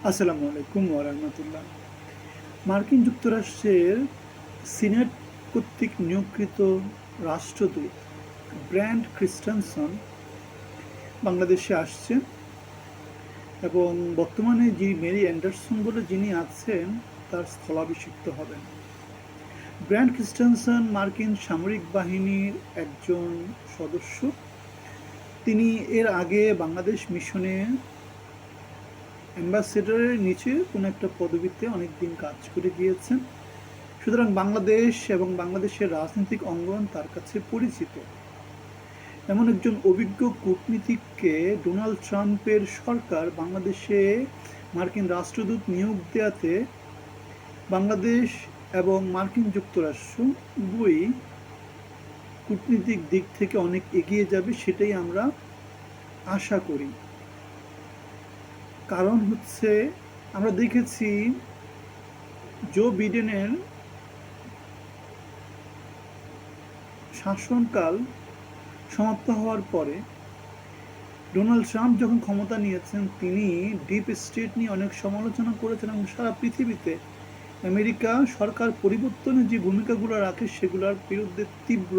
আসসালামু আলাইকুম ওয়া রাহমাতুল্লাহ। মার্কিন যুক্তরাষ্ট্রের সিনেট কর্তৃক নিয়োগকৃত রাষ্ট্রদূত ব্র্যান্ড ক্রিস্টেনসন বাংলাদেশে আসছেন এবং বর্তমানে মেরি অ্যান্ডারসন বলে যিনি আছেন তার স্থলাভিষিক্ত হবেন। ব্র্যান্ড ক্রিস্টেনসন মার্কিন সামরিক বাহিনীর একজন সদস্য। তিনি এর আগে বাংলাদেশ মিশনে অ্যাম্বাসেডরের নিচে কোনো একটা পদবিতে অনেকদিন কাজ করে গিয়েছেন। সুতরাং বাংলাদেশ এবং বাংলাদেশের রাজনৈতিক অঙ্গন তার কাছে পরিচিত। এমন একজন অভিজ্ঞ কূটনীতিককে ডোনাল্ড ট্রাম্পের সরকার বাংলাদেশে মার্কিন রাষ্ট্রদূত নিয়োগ দেওয়াতে বাংলাদেশ এবং মার্কিন যুক্তরাষ্ট্র উভয়ই কূটনীতিক দিক থেকে অনেক এগিয়ে যাবে, সেটাই আমরা আশা করি। কারণ হচ্ছে আমরা দেখেছি জো বিডেনের শাসনকাল সমাপ্ত হওয়ার পরে ডোনাল্ড ট্রাম্প যখন ক্ষমতা নিয়েছেন তিনি ডিপ স্টেট নিয়ে অনেক সমালোচনা করেছেন এবং সারা পৃথিবীতে আমেরিকা সরকার পরিবর্তনে যে ভূমিকাগুলো রাখে সেগুলোর বিরুদ্ধে তীব্র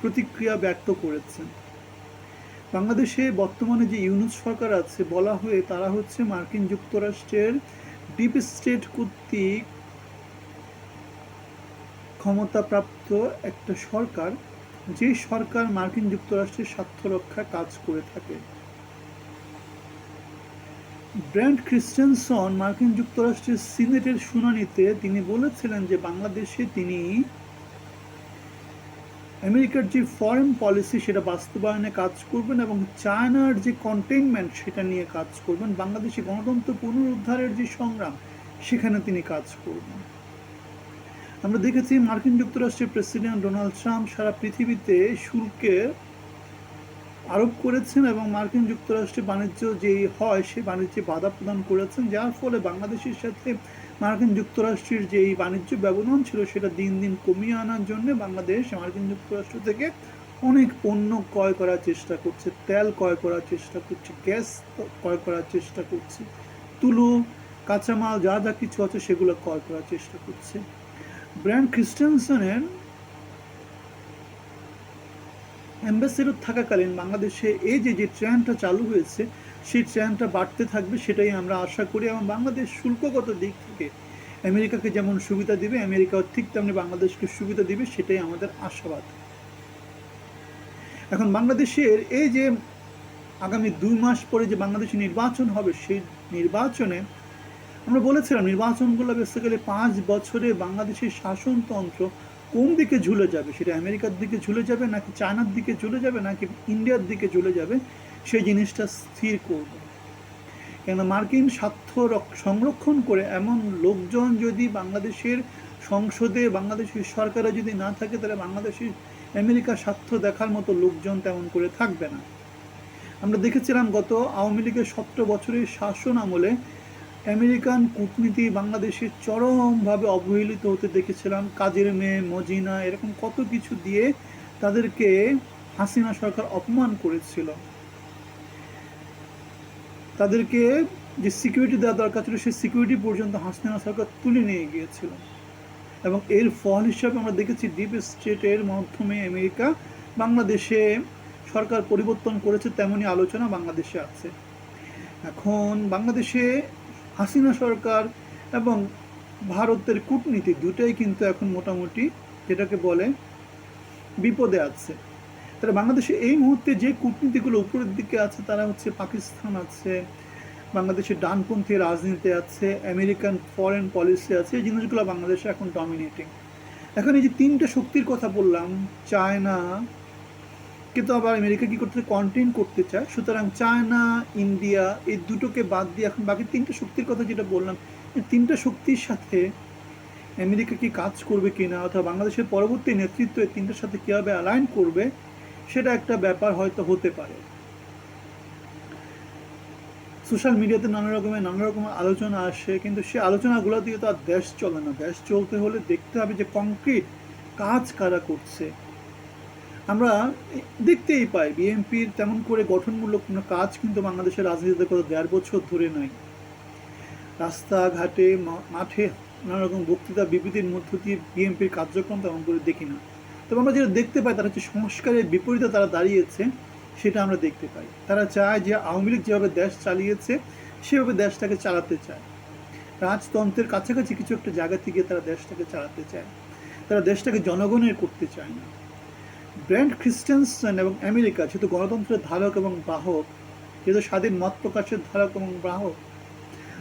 প্রতিক্রিয়া ব্যক্ত করেছেন। বাংলাদেশে বর্তমানে যে ইউনূস সরকার আছে বলা হয়ে তারা হচ্ছে মার্কিন যুক্তরাষ্ট্রের ডিপ স্টেট কর্তৃক ক্ষমতাপ্রাপ্ত একটা সরকার, যে সরকার মার্কিন যুক্তরাষ্ট্রের স্বার্থ রক্ষায় কাজ করে থাকে। ব্র্যান্ড ক্রিস্টেনসন মার্কিন যুক্তরাষ্ট্রের সিনেটের শুনানিতে তিনি বলেছিলেন যে বাংলাদেশে তিনি আমেরিকার যে ফরেন পলিসি সেটা বাস্তবায়নে কাজ করবেন এবং চায়নার যে কন্টেইনমেন্ট সেটা নিয়ে কাজ করবেন, বাংলাদেশে গণতন্ত্র পুনরুদ্ধারের যে সংগ্রাম সেখানে তিনি কাজ করবেন। আমরা দেখেছি মার্কিন যুক্তরাষ্ট্রের প্রেসিডেন্ট ডোনাল্ড ট্রাম্প সারা পৃথিবীতে শুল্কে আরোপ করেছেন এবং মার্কিন যুক্তরাষ্ট্রে বাণিজ্য যেই হয় সে বাণিজ্যে বাধা প্রদান করেছেন, যার ফলে বাংলাদেশের সাথে মার্কিন যুক্তরাষ্ট্রের যেই বাণিজ্য ব্যবধান ছিল সেটা দিন দিন কমিয়ে আনার জন্য বাংলাদেশ মার্কিন যুক্তরাষ্ট্র থেকে অনেক পণ্য ক্রয় করার চেষ্টা করছে, তেল ক্রয় করার চেষ্টা করছে, গ্যাস ক্রয় করার চেষ্টা করছে, তুলো, কাঁচামাল যা যা কিছু আছে সেগুলো ক্রয় করার চেষ্টা করছে। ব্র্যান্ড ক্রিস্টেনসনের অ্যাম্বাসেডর থাকাকালীন বাংলাদেশে এই যে ট্রেনটা চালু হয়েছে সেই ট্রেনটা বাড়তে থাকবে, সেটাই আমরা আশা করি। এবং বাংলাদেশ শুল্কগত দিক থেকে আমেরিকাকে যেমন সুবিধা দিবে আমেরিকাও ঠিক তেমনি বাংলাদেশকে সুবিধা দিবে, সেটাই আমাদের আশাবাদ। এখন বাংলাদেশের এই যে আগামী 2 মাস পরে যে বাংলাদেশে নির্বাচন হবে সেই নির্বাচনে আমরা বলেছিলাম নির্বাচনগুলো বেসিক্যালি 5 বছরে বাংলাদেশের শাসনতন্ত্র কোন দিকে ঝুলে যাবে, সেটা আমেরিকার দিকে ঝুলে যাবে নাকি চায়নার দিকে ঝুলে যাবে নাকি ইন্ডিয়ার দিকে ঝুলে যাবে, সেই জিনিসটা স্থির করবে। কেন মার্কিন স্বার্থ সংরক্ষণ করে এমন লোকজন যদি বাংলাদেশের সংসদে বাংলাদেশের সরকারে যদি না থাকে তাহলে বাংলাদেশের আমেরিকার স্বার্থ দেখার মতো লোকজন তেমন করে থাকবে না। আমরা দেখেছিলাম গত আওয়ামী লীগের 17 বছরের শাসন আমলে আমেরিকান কূটনীতি বাংলাদেশের চরমভাবে অবহেলিত হতে দেখেছিলাম। কাজের মেয়ে, মজিনা, এরকম কত কিছু দিয়ে তাদেরকে হাসিনা সরকার অপমান করেছিল। তাদেরকে যে সিকিউরিটি দেওয়া দরকার ছিল সেই সিকিউরিটি পর্যন্ত হাসিনা সরকার তুলে নিয়ে গিয়েছিল এবং এর ফল হিসাবে আমরা দেখেছি ডিপ স্টেটের মাধ্যমে আমেরিকা বাংলাদেশে সরকার পরিবর্তন করেছে, তেমনই আলোচনা বাংলাদেশে আছে। এখন বাংলাদেশে হাসিনা সরকার এবং ভারতের কূটনীতি দুটাই কিন্তু এখন মোটামুটি যেটাকে বলে বিপদে আছে। তারা বাংলাদেশে এই মুহূর্তে যে কূটনীতিগুলো উপরের দিকে আছে তারা হচ্ছে পাকিস্তান আছে, বাংলাদেশের ডানপন্থী রাজনীতি আছে, আমেরিকান ফরেন পলিসি আছে, এই জিনিসগুলো বাংলাদেশে এখন ডমিনেটিং। এখন এই যে 3টে শক্তির কথা বললাম, চায়না কিন্তু আবার আমেরিকা কি করতে কন্টেইন করতে চায়, সুতরাং চায়না, ইন্ডিয়া এই দুটোকে বাদ দিয়ে এখন বাকি 3টে শক্তির কথা যেটা বললাম, এই 3টে শক্তির সাথে আমেরিকা কি কাজ করবে কিনা অথবা বাংলাদেশের পরবর্তী নেতৃত্ব এই 3টার সাথে কীভাবে অ্যালাইন করবে সেটা একটা ব্যাপার হয়তো হতে পারে। সোশ্যাল মিডিয়াতে নানা রকমের আলোচনা আসে, কিন্তু সেই আলোচনাগুলো দিয়ে তো আর দেশ চলে না। দেশ চলতে হলে দেখতে হবে যে কংক্রিট কাজ কারা করছে। আমরা দেখতেই পাই বিএনপির তেমন করে গঠনমূলক কোনো কাজ কিন্তু বাংলাদেশের রাজনীতিতে গত 1.5 বছর ধরে নাই। রাস্তাঘাটে মাঠে নানা রকম বক্তৃতা বিবৃতির মধ্য দিয়ে বিএনপির কার্যক্রম তেমন করে দেখি না। তবে আমরা যেটা দেখতে পাই তারা হচ্ছে সংস্কারের বিপরীতে তারা দাঁড়িয়েছে, সেটা আমরা দেখতে পাই। তারা চায় যে আওয়ামী লীগ যেভাবে দেশ চালিয়েছে সেভাবে দেশটাকে চালাতে চায়। রাজতন্ত্রের কাছাকাছি কিছু একটা জায়গা থেকে তারা দেশটাকে চালাতে চায়। তারা দেশটাকে জনগণের করতে চায় না। ব্র্যান্ড ক্রিস্টেনসেন এবং আমেরিকা যেহেতু গণতন্ত্রের ধারক এবং বাহক, যেহেতু স্বাধীন মত প্রকাশের ধারক এবং বাহক,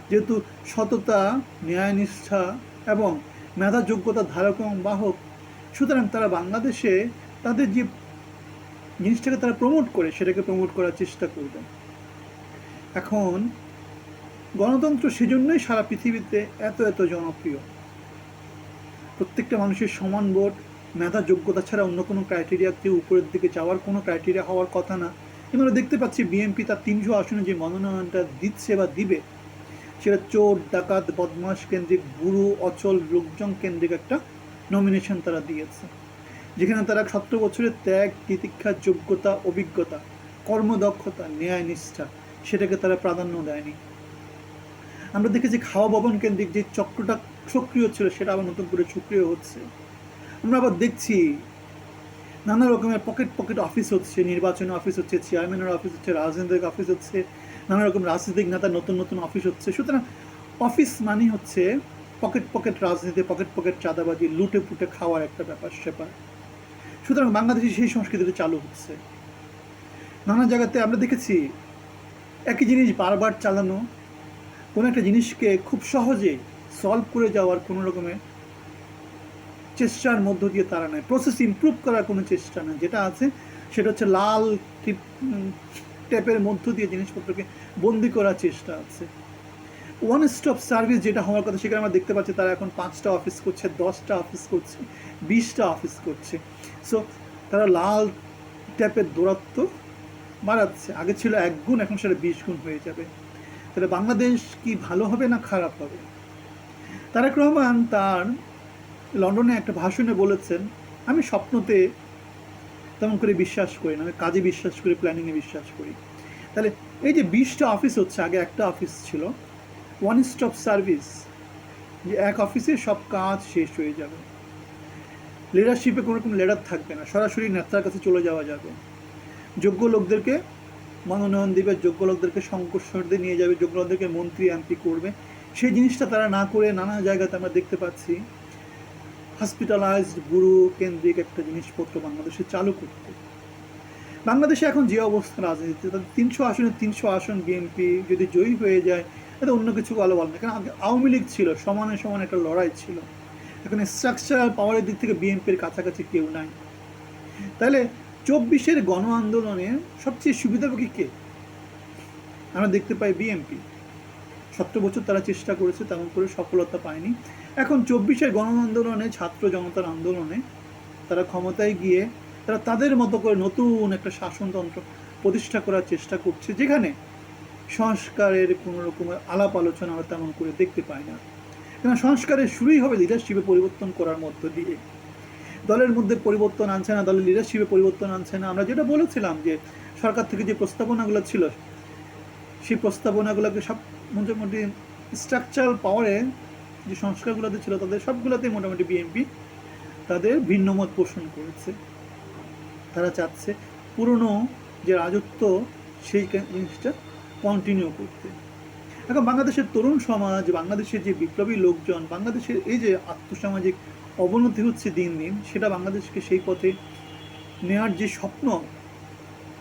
যেহেতু সততা, ন্যায়নিষ্ঠা এবং মেধা যোগ্যতার ধারক এবং বাহক, সুতরাং তারা বাংলাদেশে তাদের যে জিনিসটাকে তারা প্রমোট করে সেটাকে প্রমোট করার চেষ্টা করবেন। এখন গণতন্ত্র সেজন্যই সারা পৃথিবীতে এত এত জনপ্রিয়। প্রত্যেকটা মানুষের সমান ভোট, মেধা যোগ্যতা ছাড়া অন্য কোনো ক্রাইটেরিয়াতে উপরের দিকে যাওয়ার কোনো ক্রাইটেরিয়া হওয়ার কথা না। কিন্তু আমরা দেখতে পাচ্ছি বিএনপি তার 300 আসনে যে মনোনয়নটা দিচ্ছে বা দিবে, সেটা চোর ডাকাত বদমাশ কেন্দ্রিক, গুরু অচল লোকজন কেন্দ্রিক একটা নমিনেশন তারা দিয়েছে, যেখানে তারা 17 বছরের ত্যাগ, তিতিক্ষা, যোগ্যতা, অভিজ্ঞতা, কর্মদক্ষতা, ন্যায় নিষ্ঠা সেটাকে তারা প্রাধান্য দেয়নি। আমরা দেখেছি খাওয়া ভবন কেন্দ্রিক যে চক্রটা সক্রিয় ছিল সেটা আবার নতুন করে সক্রিয় হচ্ছে। আমরা আবার দেখছি নানা রকমের পকেট পকেট অফিস হচ্ছে, নির্বাচনী অফিস হচ্ছে, চেয়ারম্যানের অফিস হচ্ছে, রাজনৈতিক অফিস হচ্ছে, নানা রকম রাজনৈতিক নেতার নতুন নতুন অফিস হচ্ছে। সুতরাং অফিস মানে হচ্ছে পকেট পকেট রাজনীতি, পকেট পকেট চাঁদাবাজি, লুটে পুটে খাওয়ার একটা ব্যাপার স্যাপার। সুতরাং বাংলাদেশে সেই সংস্কৃতিটা চালু হচ্ছে। নানা জায়গাতে আমরা দেখেছি একই জিনিস বারবার চালানো, কোনো একটা জিনিসকে খুব সহজে সলভ করে যাওয়ার কোনো রকমের চেষ্টার মধ্য দিয়ে তারা নেয়, প্রসেস ইমপ্রুভ করার কোনো চেষ্টা নেই। যেটা আছে সেটা হচ্ছে লাল টেপের মধ্য দিয়ে জিনিসপত্রকে বন্দি করার চেষ্টা আছে। ওয়ান স্টপ সার্ভিস যেটা হওয়ার কথা, সেখানে আমরা দেখতে পাচ্ছি তারা এখন 5টা অফিস করছে, 10টা অফিস করছে, 20টা অফিস করছে। সো তারা লাল ট্যাপের দূরত্ব বাড়াচ্ছে। আগে ছিল 1 গুণ, এখন সেটা 20 গুণ হয়ে যাবে। তাহলে বাংলাদেশ কি ভালো হবে না খারাপ হবে? তারেক রহমান তার লন্ডনে একটা ভাষণে বলেছেন, আমি স্বপ্নতে তেমন করে বিশ্বাস করি না, আমি কাজে বিশ্বাস করি, প্ল্যানিংয়ে বিশ্বাস করি। তাহলে এই যে 20টা অফিস হচ্ছে, আগে একটা অফিস ছিল, ওয়ান স্টপ সার্ভিস, যে এক অফিসে সব কাজ শেষ হয়ে যাবে, লিডারশিপে কোনো রকম লিডার থাকবে না, সরাসরি নেতার কাছে চলে যাওয়া যাবে, যোগ্য লোকদেরকে মনোনয়ন দিবে, যোগ্য লোকদেরকে সংসদে নিয়ে যাবে, যোগ্য লোকদেরকে মন্ত্রী এমপি করবে। সেই জিনিসটা তারা না করে নানা জায়গাতে আমরা দেখতে পাচ্ছি হসপিটালাইজড গুরু কেন্দ্রিক একটা জিনিসপত্র বাংলাদেশে চালু করতে। বাংলাদেশে এখন যে অবস্থা রাজনীতিতে, তাদের 300 আসনে 300 আসন বিএনপি যদি জয়ী হয়ে যায়, এটা অন্য কিছু ভালো বল না। কারণ আওয়ামী লীগ ছিল, সমানে সমান একটা লড়াই ছিল। এখন স্ট্রাকচারাল পাওয়ারের দিক থেকে বিএনপির কাছাকাছি কেউ নাই। তাহলে 24-এর গণ আন্দোলনে সবচেয়ে সুবিধাভোগী কে? আমরা দেখতে পাই বিএনপি। 17 বছর তারা চেষ্টা করেছে, তেমন করে সফলতা পায়নি। এখন 24-এর গণ আন্দোলনে, ছাত্র জনতার আন্দোলনে তারা ক্ষমতায় গিয়ে তারা তাদের মতো করে নতুন একটা শাসনতন্ত্র প্রতিষ্ঠা করার চেষ্টা করছে, যেখানে সংস্কারের কোনো রকমের আলাপ আলোচনা আমরা তেমন করে দেখতে পাই না। কেন সংস্কারের শুরুই হবে লিডারশিপে পরিবর্তন করার মধ্য দিয়ে। দলের মধ্যে পরিবর্তন আনছে না, দলের লিডারশিপে পরিবর্তন আনছে না। আমরা যেটা বলেছিলাম যে সরকার থেকে যে প্রস্তাবনাগুলো ছিল, সেই প্রস্তাবনাগুলোকে সব মোটামুটি স্ট্রাকচারাল পাওয়ারে যে সংস্কারগুলোতে ছিল তাদের সবগুলোতেই মোটামুটি বিএনপি তাদের ভিন্নমত পোষণ করেছে। তারা চাচ্ছে পুরনো যে রাজত্ব সেই জিনিসটা কন্টিনিউ করতে। এখন বাংলাদেশের তরুণ সমাজ, বাংলাদেশের যে বিপ্লবী লোকজন, বাংলাদেশের এই যে আর্থসামাজিক অবনতি হচ্ছে দিন দিন, সেটা বাংলাদেশকে সেই পথে নেওয়ার যে স্বপ্ন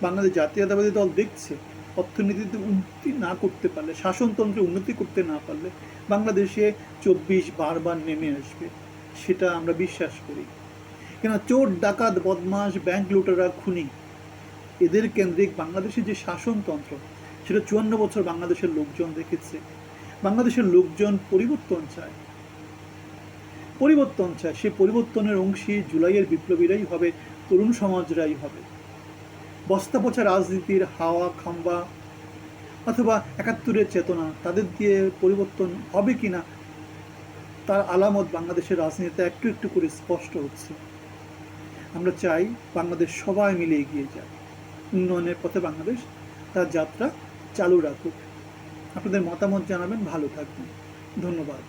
বাংলাদেশ জাতীয়তাবাদী দল দেখছে, অর্থনীতিতে উন্নতি না করতে পারলে, শাসনতন্ত্রে উন্নতি করতে না পারলে বাংলাদেশে 24 বারবার নেমে আসবে, সেটা আমরা বিশ্বাস করি। কেন চোর ডাকাত বদমাশ ব্যাংক লুটেরা খুনি এদের কেন্দ্রিক বাংলাদেশের যে শাসনতন্ত্র, সেটা 54 বছর বাংলাদেশের লোকজন দেখেছে। বাংলাদেশের লোকজন পরিবর্তন চায়, পরিবর্তন চায়। সেই পরিবর্তনের অংশী জুলাইয়ের বিপ্লবীরাই হবে, তরুণ সমাজরাই হবে। বস্তা পচা রাজনীতির হাওয়া খাম্বা অথবা 71-এর চেতনা, তাদের দিয়ে পরিবর্তন হবে কিনা তার আলামত বাংলাদেশের রাজনীতিতে একটু একটু করে স্পষ্ট হচ্ছে। আমরা চাই বাংলাদেশ সবাই মিলে এগিয়ে যায়, উন্নয়নের পথে বাংলাদেশ তার যাত্রা চালু রাখুক। আপনাদের মতামত জানাবেন, ভালো থাকবেন। ধন্যবাদ।